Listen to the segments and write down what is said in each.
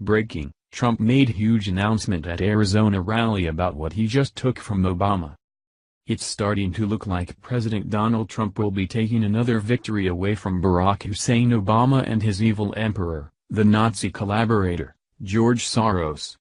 Breaking: Trump made huge announcement at Arizona rally about what he just took from Obama. It's starting to look like President Donald Trump will be taking another victory away from Barack Hussein Obama and his evil emperor, the Nazi collaborator, George Soros.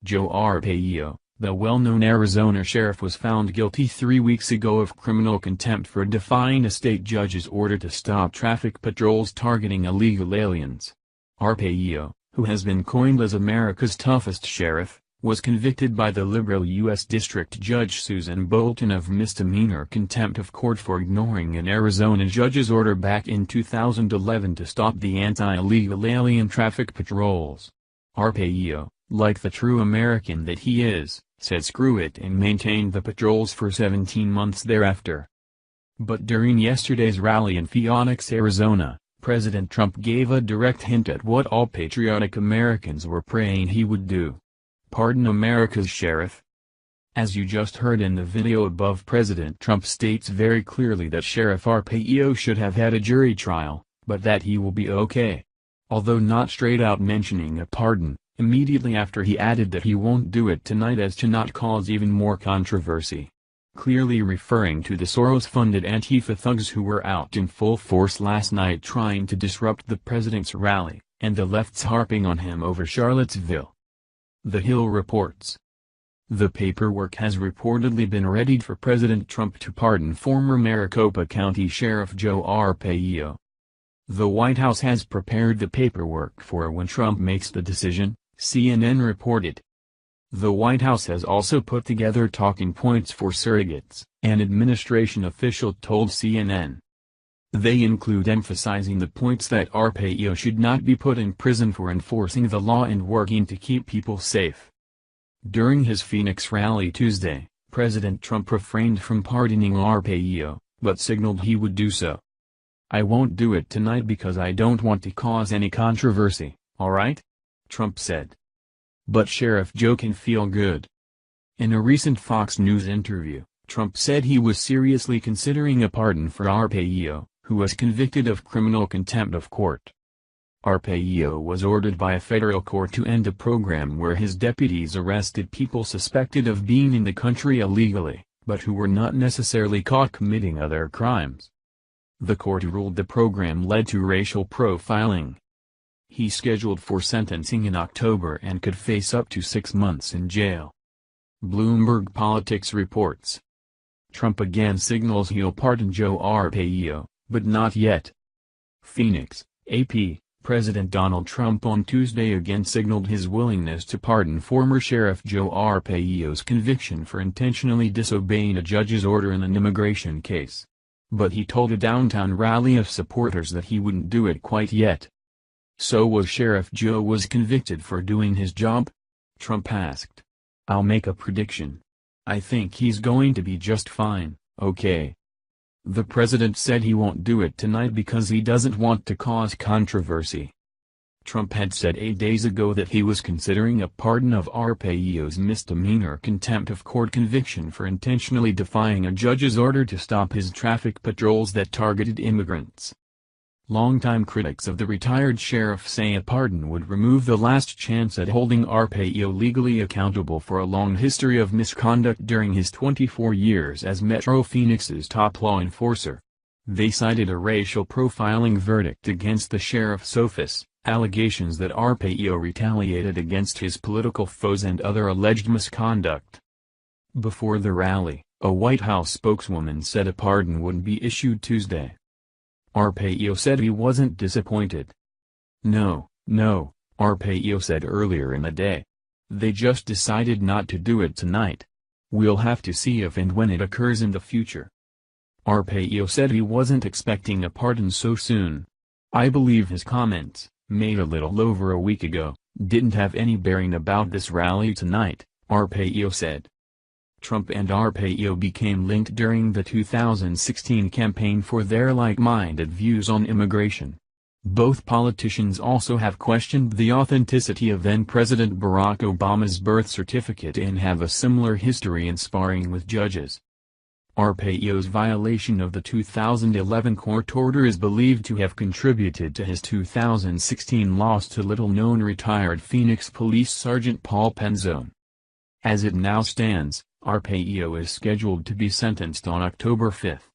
Joe Arpaio, the well-known Arizona sheriff, was found guilty 3 weeks ago of criminal contempt for defying a state judge's order to stop traffic patrols targeting illegal aliens. Arpaio, who has been coined as America's toughest sheriff, was convicted by the liberal U.S. District Judge Susan Bolton of misdemeanor contempt of court for ignoring an Arizona judge's order back in 2011 to stop the anti-illegal alien traffic patrols. Arpaio, like the true American that he is, said screw it and maintained the patrols for 17 months thereafter. But during yesterday's rally in Phoenix, Arizona, President Trump gave a direct hint at what all patriotic Americans were praying he would do. Pardon America's sheriff? As you just heard in the video above, President Trump states very clearly that Sheriff Arpaio should have had a jury trial, but that he will be okay. Although not straight out mentioning a pardon, immediately after he added that he won't do it tonight as to not cause even more controversy. Clearly referring to the Soros-funded Antifa thugs who were out in full force last night trying to disrupt the president's rally, and the left's harping on him over Charlottesville. The Hill reports. The paperwork has reportedly been readied for President Trump to pardon former Maricopa County Sheriff Joe Arpaio. The White House has prepared the paperwork for when Trump makes the decision, CNN reported. The White House has also put together talking points for surrogates, an administration official told CNN. They include emphasizing the points that Arpaio should not be put in prison for enforcing the law and working to keep people safe. During his Phoenix rally Tuesday, President Trump refrained from pardoning Arpaio, but signaled he would do so. "I won't do it tonight because I don't want to cause any controversy, alright?" Trump said. But Sheriff Joe can feel good. In a recent Fox News interview, Trump said he was seriously considering a pardon for Arpaio, who was convicted of criminal contempt of court. Arpaio was ordered by a federal court to end a program where his deputies arrested people suspected of being in the country illegally, but who were not necessarily caught committing other crimes. The court ruled the program led to racial profiling. He's scheduled for sentencing in October and could face up to 6 months in jail. Bloomberg Politics reports. Trump again signals he'll pardon Joe Arpaio, but not yet. Phoenix, AP, President Donald Trump on Tuesday again signaled his willingness to pardon former Sheriff Joe Arpaio's conviction for intentionally disobeying a judge's order in an immigration case. But he told a downtown rally of supporters that he wouldn't do it quite yet. So was Sheriff Joe was convicted for doing his job? Trump asked. "I'll make a prediction. I think he's going to be just fine, okay?" The president said he won't do it tonight because he doesn't want to cause controversy. Trump had said 8 days ago that he was considering a pardon of Arpaio's misdemeanor contempt of court conviction for intentionally defying a judge's order to stop his traffic patrols that targeted immigrants. Longtime critics of the retired sheriff say a pardon would remove the last chance at holding Arpaio legally accountable for a long history of misconduct during his 24 years as Metro Phoenix's top law enforcer. They cited a racial profiling verdict against the sheriff's office, allegations that Arpaio retaliated against his political foes and other alleged misconduct. Before the rally, a White House spokeswoman said a pardon wouldn't be issued Tuesday. Arpaio said he wasn't disappointed. No, Arpaio said earlier in the day. They just decided not to do it tonight. We'll have to see if and when it occurs in the future. Arpaio said he wasn't expecting a pardon so soon. "I believe his comments, made a little over a week ago, didn't have any bearing about this rally tonight," Arpaio said. Trump and Arpaio became linked during the 2016 campaign for their like-minded views on immigration. Both politicians also have questioned the authenticity of then-President Barack Obama's birth certificate and have a similar history in sparring with judges. Arpaio's violation of the 2011 court order is believed to have contributed to his 2016 loss to little-known retired Phoenix Police Sergeant Paul Penzone. As it now stands, Arpaio is scheduled to be sentenced on October 5.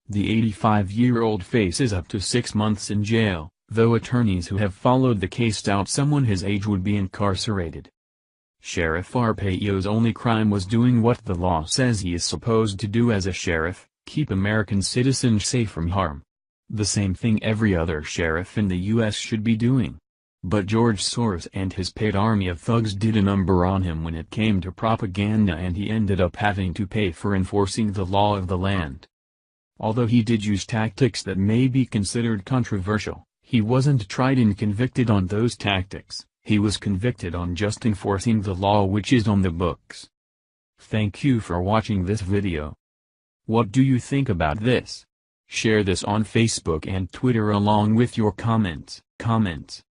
The 85-year-old faces up to 6 months in jail, though attorneys who have followed the case doubt someone his age would be incarcerated. Sheriff Arpaio's only crime was doing what the law says he is supposed to do as a sheriff, keep American citizens safe from harm. The same thing every other sheriff in the U.S. should be doing. But George Soros and his paid army of thugs did a number on him when it came to propaganda, and he ended up having to pay for enforcing the law of the land. Although he did use tactics that may be considered controversial, he wasn't tried and convicted on those tactics. He was convicted on just enforcing the law which is on the books. Thank you for watching this video. What do you think about this? Share this on Facebook and Twitter along with your comments.